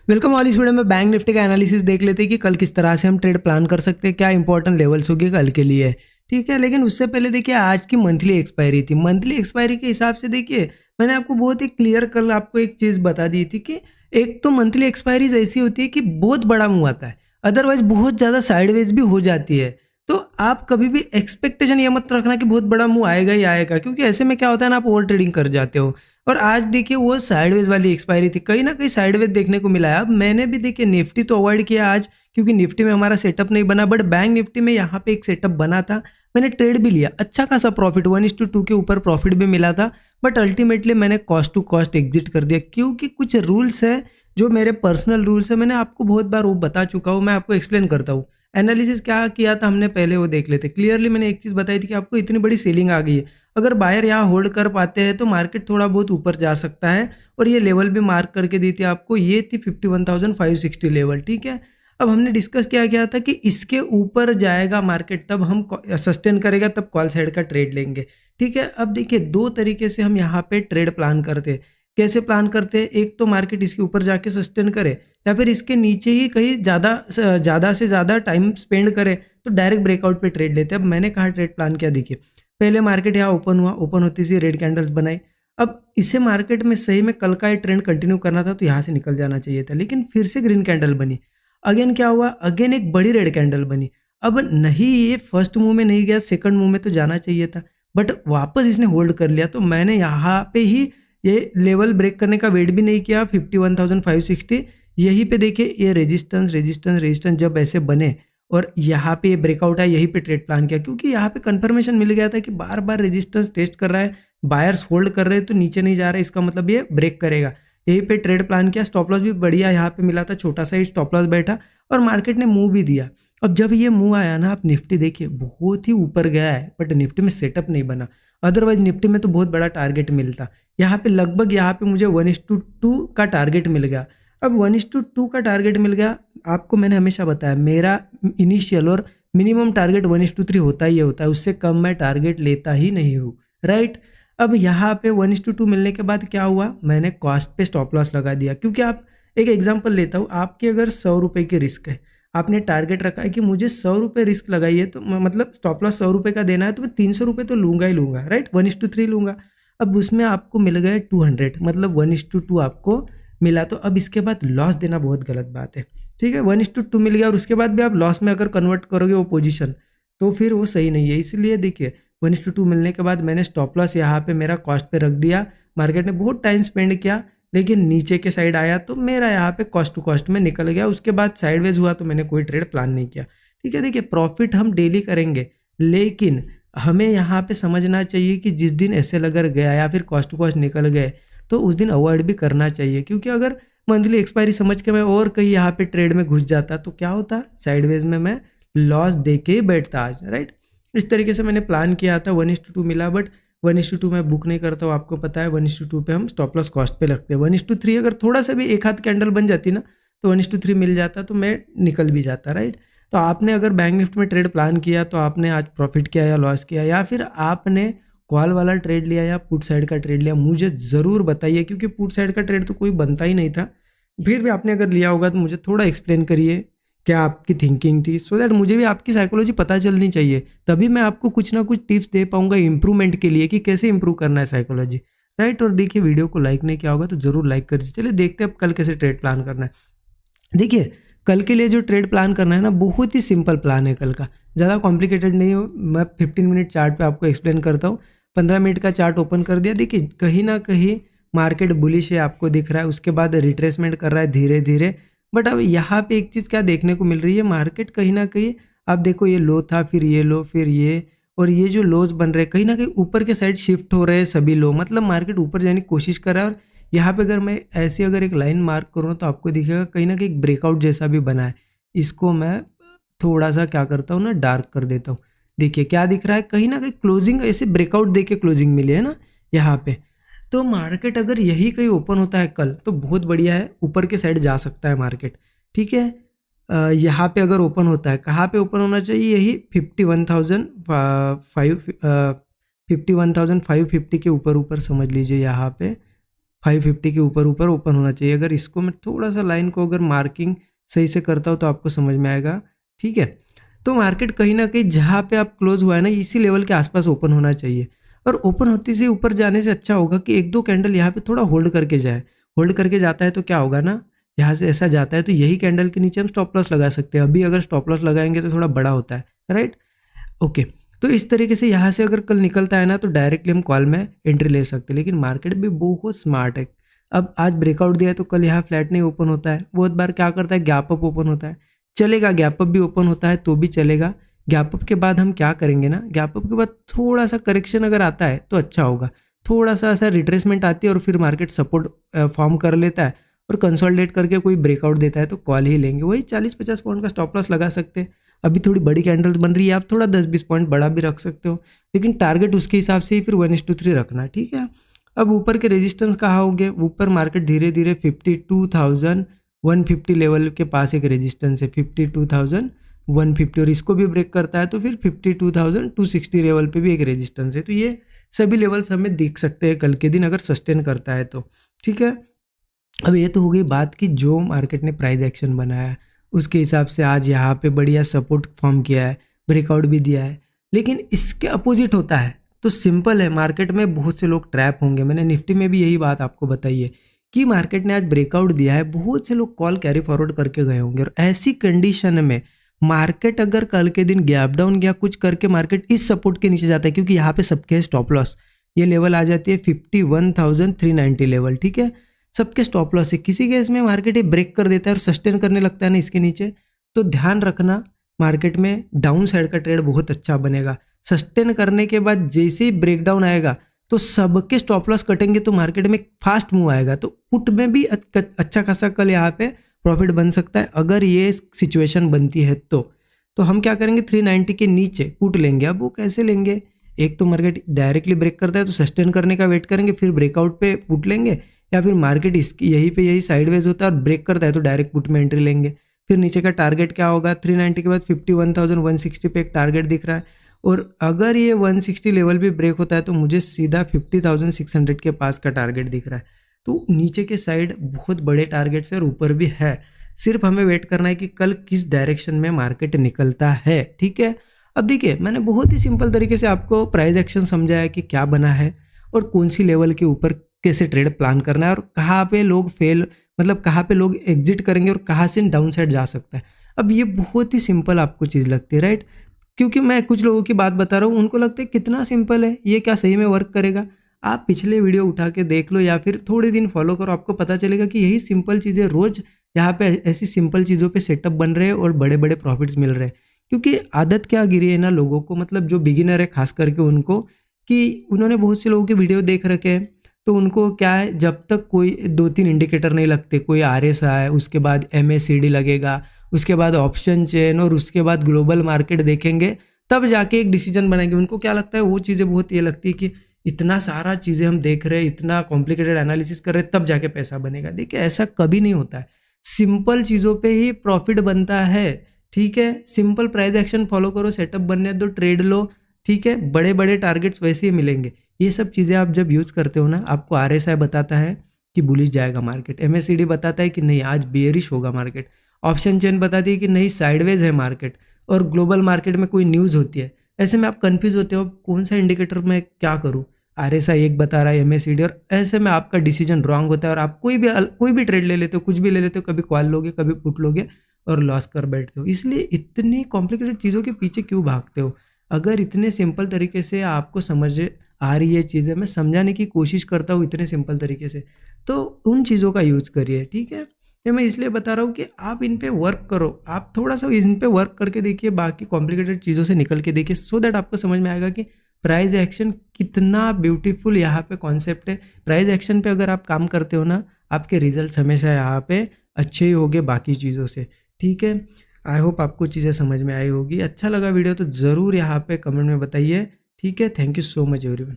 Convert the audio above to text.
Welcome all. इस video में bank Nifty का एनालिसिस देख लेते हैं कि कल किस तरह से हम ट्रेड प्लान कर सकते हैं, क्या इंपॉर्टेंट लेवल्स होगी कल के लिए। ठीक है, लेकिन उससे पहले देखिए आज की मंथली एक्सपायरी थी। मंथली एक्सपायरी के हिसाब से देखिए मैंने आपको बहुत ही क्लियर कल आपको एक चीज़ बता दी थी कि एक तो मंथली एक्सपायरीज ऐसी होती है कि बहुत बड़ा मूव आता है, अदरवाइज बहुत ज़्यादा साइडवेज भी हो जाती है। तो आप कभी भी एक्सपेक्टेशन ये मत रखना कि बहुत बड़ा मूव आएगा ही आएगा, क्योंकि ऐसे में क्या होता है ना, आप ओवर ट्रेडिंग कर जाते हो। और आज देखिए वो साइडवेज वाली एक्सपायरी थी, कहीं ना कहीं साइडवेज देखने को मिला है। अब मैंने भी देखिए निफ्टी तो अवॉइड किया आज, क्योंकि निफ्टी में हमारा सेटअप नहीं बना, बट बैंक निफ्टी में यहाँ पे एक सेटअप बना था। मैंने ट्रेड भी लिया, अच्छा खासा प्रॉफिट 1:2 के ऊपर प्रॉफिट भी मिला था, बट अल्टीमेटली मैंने कॉस्ट टू कॉस्ट एग्जिट कर दिया, क्योंकि कुछ रूल्स है जो मेरे पर्सनल रूल्स है। मैंने आपको बहुत बार वो बता चुका हूँ, मैं आपको एक्सप्लेन करता हूँ। एनालिसिस क्या किया था हमने पहले वो देख लेते। क्लियरली मैंने एक चीज़ बताई थी कि आपको इतनी बड़ी सेलिंग आ गई है, अगर बायर यहाँ होल्ड कर पाते हैं तो मार्केट थोड़ा बहुत ऊपर जा सकता है। और ये लेवल भी मार्क करके दी थी आपको, ये थी 51,560 लेवल। ठीक है, अब हमने डिस्कस किया गया था कि इसके ऊपर जाएगा मार्केट तब हम सस्टेन करेगा, तब कॉल साइड का ट्रेड लेंगे। ठीक है, अब देखिए दो तरीके से हम यहाँ पे ट्रेड प्लान करते हैं। कैसे प्लान करते हैं, एक तो मार्केट इसके ऊपर जाके सस्टेन करे, या फिर इसके नीचे ही कहीं ज़्यादा से ज़्यादा टाइम स्पेंड करे तो डायरेक्ट ब्रेकआउट पे ट्रेड लेते हैं। अब मैंने कहा ट्रेड प्लान क्या, देखिए पहले मार्केट यहाँ ओपन हुआ, ओपन होती सी रेड कैंडल्स बनाई। अब इसे मार्केट में सही में कल का ये ट्रेंड कंटिन्यू करना था तो यहाँ से निकल जाना चाहिए था, लेकिन फिर से ग्रीन कैंडल बनी। अगेन क्या हुआ, अगेन एक बड़ी रेड कैंडल बनी। अब नहीं ये फर्स्ट मूव में नहीं गया, सेकंड मूव में तो जाना चाहिए था, बट वापस इसने होल्ड कर लिया। तो मैंने यहाँ पे ही ये लेवल ब्रेक करने का वेट भी नहीं किया, 51,560 यहीं पे देखिए ये रेजिस्टेंस रेजिस्टेंस रेजिस्टेंस जब ऐसे बने और यहाँ पे ब्रेकआउट है, यहीं पे ट्रेड प्लान किया, क्योंकि यहाँ पे कंफर्मेशन मिल गया था कि बार बार रेजिस्टेंस टेस्ट कर रहा है, बायर्स होल्ड कर रहे हैं तो नीचे नहीं जा रहा है, इसका मतलब ये ब्रेक करेगा। यहीं पे ट्रेड प्लान किया, स्टॉप लॉस भी बढ़िया यहाँ पे मिला था, छोटा सा ही स्टॉप लॉस बैठा और मार्केट ने मूव भी दिया। अब जब ये मूव आया ना, आप निफ्टी देखिए बहुत ही ऊपर गया है, बट निफ्टी में सेटअप नहीं बना। अदरवाइज निफ्टी में तो बहुत बड़ा टारगेट मिलता। यहाँ पे लगभग यहाँ पे मुझे 1:2 का टारगेट मिल गया। अब 1:2 का टारगेट मिल गया, आपको मैंने हमेशा बताया मेरा इनिशियल और मिनिमम टारगेट 1:3 होता ही होता है, उससे कम मैं टारगेट लेता ही नहीं हूँ, राइट। अब यहाँ पे 1:2 मिलने के बाद क्या हुआ, मैंने कॉस्ट पे स्टॉप लॉस लगा दिया। क्योंकि आप एक एग्जांपल लेता हूँ, आपके अगर 100 रुपये की रिस्क है, आपने टारगेट रखा है कि मुझे 100 रुपये रिस्क लगाइए, तो मतलब स्टॉप लॉस 100 रुपये का देना है, तो मैं 300 रुपये तो लूँगा ही लूँगा, राइट, 1:3 लूँगा। अब उसमें आपको मिल गए 200, मतलब 1:2 आपको मिला, तो अब इसके बाद लॉस देना बहुत गलत बात है। ठीक है, 1:2 मिल गया और उसके बाद भी आप लॉस में अगर कन्वर्ट करोगे वो पोजीशन, तो फिर वो सही नहीं है। इसलिए देखिए 1:2 मिलने के बाद मैंने स्टॉप लॉस यहाँ पे मेरा कॉस्ट पे रख दिया। मार्केट ने बहुत टाइम स्पेंड किया, लेकिन नीचे के साइड आया तो मेरा यहाँ पे कॉस्ट टू कॉस्ट में निकल गया। उसके बाद साइडवेज हुआ तो मैंने कोई ट्रेड प्लान नहीं किया। ठीक है, देखिए प्रॉफिट हम डेली करेंगे, लेकिन हमें यहाँ पे समझना चाहिए कि जिस दिन ऐसे अगर गया या फिर कॉस्ट टू कॉस्ट निकल गए तो उस दिन अवॉइड भी करना चाहिए। क्योंकि अगर मंथली एक्सपायरी समझ के मैं और कहीं यहाँ पे ट्रेड में घुस जाता तो क्या होता, साइडवेज में मैं लॉस दे के ही बैठता आज, राइट। इस तरीके से मैंने प्लान किया था, 1:2 मिला, बट 1:2 मैं बुक नहीं करता हूँ, आपको पता है। 1:2 पे हम स्टॉप लॉस कॉस्ट पे लगते हैं। 1:3 अगर थोड़ा सा भी एक हाथ कैंडल बन जाती ना, तो 1:3 मिल जाता तो मैं निकल भी जाता, राइट। तो आपने अगर बैंक निफ्टी में ट्रेड प्लान किया तो आपने आज प्रॉफिट किया या लॉस किया, या फिर आपने कॉल वाला ट्रेड लिया या पुट साइड का ट्रेड लिया, मुझे ज़रूर बताइए। क्योंकि पुट साइड का ट्रेड तो कोई बनता ही नहीं था, फिर भी आपने अगर लिया होगा तो मुझे थोड़ा एक्सप्लेन करिए क्या आपकी थिंकिंग थी, सो दैट मुझे भी आपकी साइकोलॉजी पता चलनी चाहिए, तभी मैं आपको कुछ ना कुछ टिप्स दे पाऊंगा इंप्रूवमेंट के लिए कि कैसे इंप्रूव करना है साइकोलॉजी, राइट। और देखिए वीडियो को लाइक नहीं किया होगा तो ज़रूर लाइक कर दीजिए। चलिए देखते हैं अब कल कैसे ट्रेड प्लान करना है। देखिए कल के लिए जो ट्रेड प्लान करना है ना, बहुत ही सिंपल प्लान है कल का, ज़्यादा कॉम्प्लिकेटेड नहीं हो। मैं 15 मिनट चार्ट पे आपको एक्सप्लेन करता हूँ। 15 मिनट का चार्ट ओपन कर दिया, देखिए कहीं ना कहीं मार्केट बुलिश है आपको दिख रहा है, उसके बाद रिट्रेसमेंट कर रहा है धीरे धीरे। बट अब यहाँ पे एक चीज़ क्या देखने को मिल रही है, मार्केट कहीं ना कहीं, आप देखो ये लो था, फिर ये लो, फिर ये, और ये जो लोज बन रहे हैं कहीं ना कहीं ऊपर के साइड शिफ्ट हो रहे हैं सभी लो, मतलब मार्केट ऊपर जाने की कोशिश कर रहा है। और यहाँ पे अगर मैं ऐसे अगर एक लाइन मार्क करूँ तो आपको दिखेगा कहीं ना कहीं एक ब्रेकआउट जैसा भी बना है। इसको मैं थोड़ा सा क्या करता हूँ ना, डार्क कर देता हूँ। देखिए क्या दिख रहा है, कहीं ना कहीं क्लोजिंग ऐसे ब्रेकआउट दे के क्लोजिंग मिली है ना यहाँ पे। तो मार्केट अगर यही कहीं ओपन होता है कल तो बहुत बढ़िया है, ऊपर के साइड जा सकता है मार्केट। ठीक है, यहाँ पे अगर ओपन होता है, कहाँ पे ओपन होना चाहिए, यही 51,550 के ऊपर ऊपर समझ लीजिए यहाँ पे 550 के ऊपर ऊपर ओपन होना चाहिए। अगर इसको मैं थोड़ा सा लाइन को अगर मार्किंग सही से करता हूँ तो आपको समझ में आएगा, ठीक है। तो मार्केट कहीं ना कहीं जहाँ पे आप क्लोज हुआ है ना, इसी लेवल के आसपास ओपन होना चाहिए। और ओपन होते से ऊपर जाने से अच्छा होगा कि एक दो कैंडल यहाँ पे थोड़ा होल्ड करके जाए। होल्ड करके जाता है तो क्या होगा ना, यहाँ से ऐसा जाता है तो यही कैंडल के नीचे हम स्टॉप लॉस लगा सकते हैं। अभी अगर स्टॉप लॉस लगाएंगे तो थोड़ा बड़ा होता है, राइट, ओके। तो इस तरीके से यहाँ से अगर कल निकलता है ना तो डायरेक्टली हम कॉल में एंट्री ले सकते हैं। लेकिन मार्केट भी बहुत स्मार्ट है। अब आज ब्रेकआउट दिया है तो कल यहाँ फ्लैट नहीं ओपन होता है, बहुत बार क्या करता है गैप अप ओपन होता है, चलेगा। गैप अप भी ओपन होता है तो भी चलेगा। गैप अप के बाद हम क्या करेंगे ना, गैप अप के बाद थोड़ा सा करेक्शन अगर आता है तो अच्छा होगा। थोड़ा सा ऐसा रिट्रेसमेंट आती है और फिर मार्केट सपोर्ट फॉर्म कर लेता है और कंसोलिडेट करके कोई ब्रेकआउट देता है तो कॉल ही लेंगे। वही 40-50 पॉइंट का स्टॉप लॉस लगा सकते हैं। अभी थोड़ी बड़ी कैंडल्स बन रही है, आप थोड़ा 10-20 पॉइंट बड़ा भी रख सकते हो, लेकिन टारगेट उसके हिसाब से ही फिर 1:3 रखना, ठीक है। अब ऊपर के रेजिस्टेंस कहाँ होंगे, ऊपर मार्केट धीरे धीरे 52,150 लेवल के पास एक रेजिस्टेंस है 52,150, और इसको भी ब्रेक करता है तो फिर 52,260 लेवल पे भी एक रेजिस्टेंस है। तो ये सभी लेवल्स हमें दिख सकते हैं कल के दिन अगर सस्टेन करता है तो, ठीक है। अब ये तो हो गई बात कि जो मार्केट ने प्राइस एक्शन बनाया है उसके हिसाब से आज यहाँ पे बढ़िया सपोर्ट फॉर्म किया है, ब्रेकआउट भी दिया है। लेकिन इसके अपोजिट होता है तो सिंपल है, मार्केट में बहुत से लोग ट्रैप होंगे। मैंने निफ्टी में भी यही बात आपको बताई है कि मार्केट ने आज ब्रेकआउट दिया है, बहुत से लोग कॉल कैरी फॉरवर्ड करके गए होंगे। और ऐसी कंडीशन में मार्केट अगर कल के दिन गैप डाउन या कुछ करके मार्केट इस सपोर्ट के नीचे जाता है, क्योंकि यहाँ पे सबके स्टॉप लॉस ये लेवल आ जाती है 51,390 लेवल, ठीक है, सबके स्टॉप लॉस है। किसी केस में मार्केट ये ब्रेक कर देता है और सस्टेन करने लगता है ना इसके नीचे, तो ध्यान रखना मार्केट में डाउन साइड का ट्रेड बहुत अच्छा बनेगा। सस्टेन करने के बाद जैसे ही ब्रेकडाउन आएगा तो सबके स्टॉप लॉस कटेंगे तो मार्केट में फास्ट मूव आएगा। तो पुट में भी अच्छा खासा कल यहाँ पे प्रॉफिट बन सकता है अगर ये सिचुएशन बनती है तो हम क्या करेंगे 390 के नीचे पुट लेंगे। अब वो कैसे लेंगे, एक तो मार्केट डायरेक्टली ब्रेक करता है तो सस्टेन करने का वेट करेंगे, फिर ब्रेकआउट पे पुट लेंगे, या फिर मार्केट इसकी यही साइडवेज होता है और ब्रेक करता है तो डायरेक्ट पुट में एंट्री लेंगे। फिर नीचे का टारगेट क्या होगा, 390 के बाद 51,160 पे एक टारगेट दिख रहा है, और अगर ये 160 लेवल भी ब्रेक होता है तो मुझे सीधा 50,600 के पास का टारगेट दिख रहा है। तो नीचे के साइड बहुत बड़े टारगेट्स है और ऊपर भी है, सिर्फ हमें वेट करना है कि कल किस डायरेक्शन में मार्केट निकलता है, ठीक है। अब देखिए मैंने बहुत ही सिंपल तरीके से आपको प्राइस एक्शन समझाया कि क्या बना है और कौन सी लेवल के ऊपर कैसे ट्रेड प्लान करना है और कहाँ पे लोग फेल, मतलब कहाँ पे लोग एग्जिट करेंगे और कहाँ से डाउन साइड जा सकता है। अब ये बहुत ही सिंपल आपको चीज़ लगती है, राइट, क्योंकि मैं कुछ लोगों की बात बता रहा हूँ, उनको लगता है कितना सिंपल है, ये क्या सही में वर्क करेगा। आप पिछले वीडियो उठा के देख लो या फिर थोड़े दिन फॉलो करो, आपको पता चलेगा कि यही सिंपल चीज़ें रोज यहाँ पे ऐसी सिंपल चीज़ों पे सेटअप बन रहे हैं और बड़े बड़े प्रॉफिट्स मिल रहे हैं। क्योंकि आदत क्या गिरी है ना लोगों को, मतलब जो बिगिनर है खास करके उनको, कि उन्होंने बहुत से लोगों के वीडियो देख रखे हैं तो उनको क्या है, जब तक कोई 2-3 इंडिकेटर नहीं लगते, कोई RSI, उसके बाद MACD लगेगा, उसके बाद ऑप्शन चेन और उसके बाद ग्लोबल मार्केट देखेंगे, तब जाके एक डिसीजन बनाएंगे। उनको क्या लगता है, वो चीज़ें बहुत ये लगती है कि इतना सारा चीज़ें हम देख रहे हैं, इतना कॉम्प्लिकेटेड एनालिसिस कर रहे हैं तब जाके पैसा बनेगा। देखिए ऐसा कभी नहीं होता है, सिंपल चीज़ों पे ही प्रॉफिट बनता है, ठीक है। सिंपल प्राइस एक्शन फॉलो करो, सेटअप बनने दो, ट्रेड लो, ठीक है। बड़े बड़े टारगेट्स वैसे ही मिलेंगे। ये सब चीज़ें आप जब यूज़ करते हो ना, आपको RSI बताता है कि बुलिश जाएगा मार्केट, MACD बताता है कि नहीं आज बेयरिश होगा मार्केट, ऑप्शन चेन बताती है कि नहीं साइडवेज है मार्केट, और ग्लोबल मार्केट में कोई न्यूज़ होती है। ऐसे में आप कंफ्यूज होते हो कौन सा इंडिकेटर में क्या करूँ, RSI एक बता रहा है, MACD, और ऐसे में आपका डिसीजन रॉन्ग होता है और आप कोई भी ट्रेड ले लेते हो, कुछ भी ले लेते हो, कभी कॉल लोगे कभी पुट लोगे और लॉस कर बैठते हो। इसलिए इतनी कॉम्प्लिकेटेड चीज़ों के पीछे क्यों भागते हो। अगर इतने सिंपल तरीके से आपको समझ आ रही है चीज़ें, मैं समझाने की कोशिश करता हूँ इतने सिंपल तरीके से, तो उन चीज़ों का यूज़ करिए, ठीक है। ये मैं इसलिए बता रहा हूँ कि आप इन पे वर्क करो, आप थोड़ा सा इन पे वर्क करके देखिए, बाकी कॉम्प्लिकेटेड चीज़ों से निकल के देखिए, सो दैट आपको समझ में आएगा कि प्राइस एक्शन कितना ब्यूटीफुल यहाँ पे कॉन्सेप्ट है। प्राइस एक्शन पे अगर आप काम करते हो ना, आपके रिजल्ट हमेशा यहाँ पे अच्छे ही होंगे बाकी चीज़ों से, ठीक है। आई होप आपको चीज़ें समझ में आई होगी। अच्छा लगा वीडियो तो ज़रूर यहाँ पे कमेंट में बताइए, ठीक है। Thank you so much everyone.